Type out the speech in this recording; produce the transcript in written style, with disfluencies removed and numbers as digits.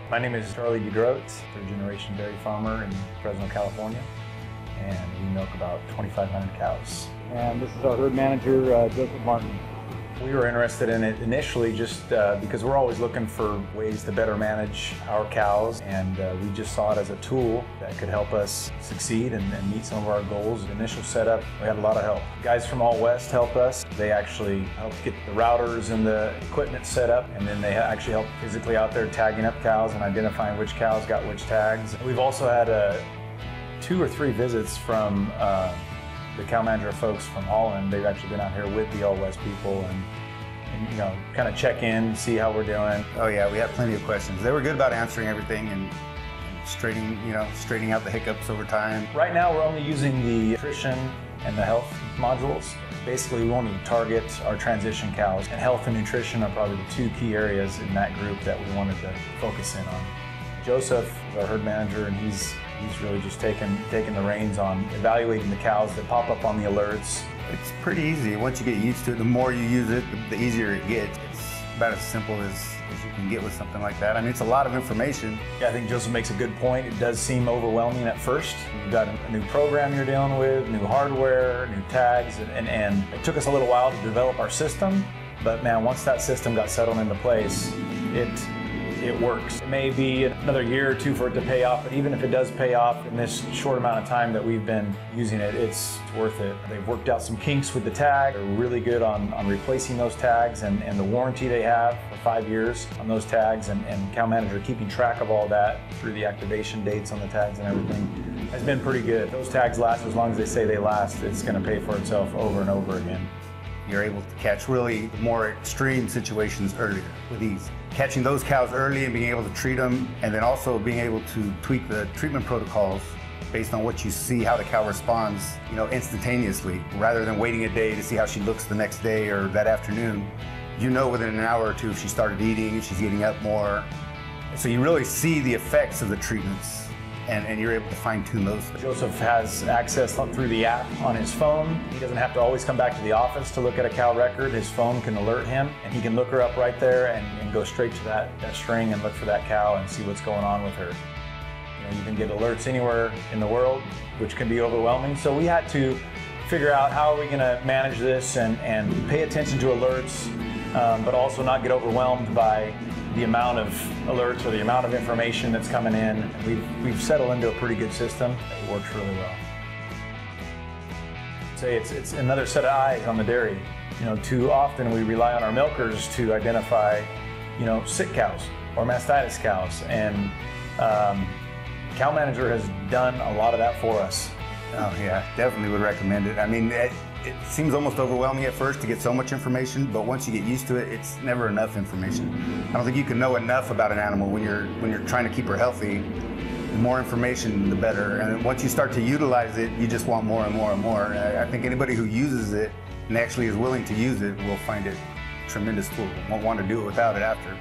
My name is Charlie Groot, third-generation dairy farmer in Fresno, California, and we milk about 2,500 cows. And this is our herd manager, Joseph Martin. We were interested in it initially just because we're always looking for ways to better manage our cows, and we just saw it as a tool that could help us succeed and meet some of our goals. The initial setup, we had a lot of help. Guys from All West helped us. They actually helped get the routers and the equipment set up, and then they actually helped physically out there tagging up cows and identifying which cows got which tags. We've also had 2 or 3 visits from the CowManager folks from Holland. They've actually been out here with the All West people and you know, kind of check in, see how we're doing. Oh yeah, we had plenty of questions. They were good about answering everything and straightening out the hiccups over time. Right now we're only using the nutrition and the health modules. Basically we wanted to target our transition cows, and health and nutrition are probably the 2 key areas in that group that we wanted to focus in on. Joseph is our herd manager, and he's really just taken the reins on evaluating the cows that pop up on the alerts. It's pretty easy. Once you get used to it, the more you use it, the easier it gets. It's about as simple as you can get with something like that. I mean, it's a lot of information. Yeah, I think Joseph makes a good point. It does seem overwhelming at first. You've got a new program you're dealing with, new hardware, new tags, and it took us a little while to develop our system, but man, once that system got settled into place, it works. It may be another year or 2 for it to pay off, but even if it does pay off in this short amount of time that we've been using it, it's worth it. They've worked out some kinks with the tag. They're really good on replacing those tags, and the warranty they have for 5 years on those tags, and CowManager keeping track of all that through the activation dates on the tags and everything has been pretty good. Those tags last as long as they say they last. It's going to pay for itself over and over again. You're able to catch really more extreme situations earlier with ease. Catching those cows early and being able to treat them, and then also being able to tweak the treatment protocols based on what you see, how the cow responds, instantaneously, rather than waiting a day to see how she looks the next day or that afternoon. You know within an hour or 2 if she started eating, if she's getting up more. So you really see the effects of the treatments, and you're able to fine-tune those things. Joseph has access through the app on his phone. He doesn't have to always come back to the office to look at a cow record. His phone can alert him, and he can look her up right there and go straight to that string and look for that cow and see what's going on with her. You can get alerts anywhere in the world, which can be overwhelming. So we had to figure out how are we going to manage this and pay attention to alerts, but also not get overwhelmed by the amount of alerts or the amount of information that's coming in. We've settled into a pretty good system. It works really well. Say it's another set of eyes on the dairy. Too often we rely on our milkers to identify, sick cows or mastitis cows, and CowManager has done a lot of that for us. Oh yeah, definitely would recommend it. I mean, it seems almost overwhelming at first to get so much information, but once you get used to it, it's never enough information. I don't think you can know enough about an animal when you're trying to keep her healthy. The more information, the better. And once you start to utilize it, you just want more and more and more. I think anybody who uses it and actually is willing to use it will find it a tremendous tool. Won't want to do it without it after.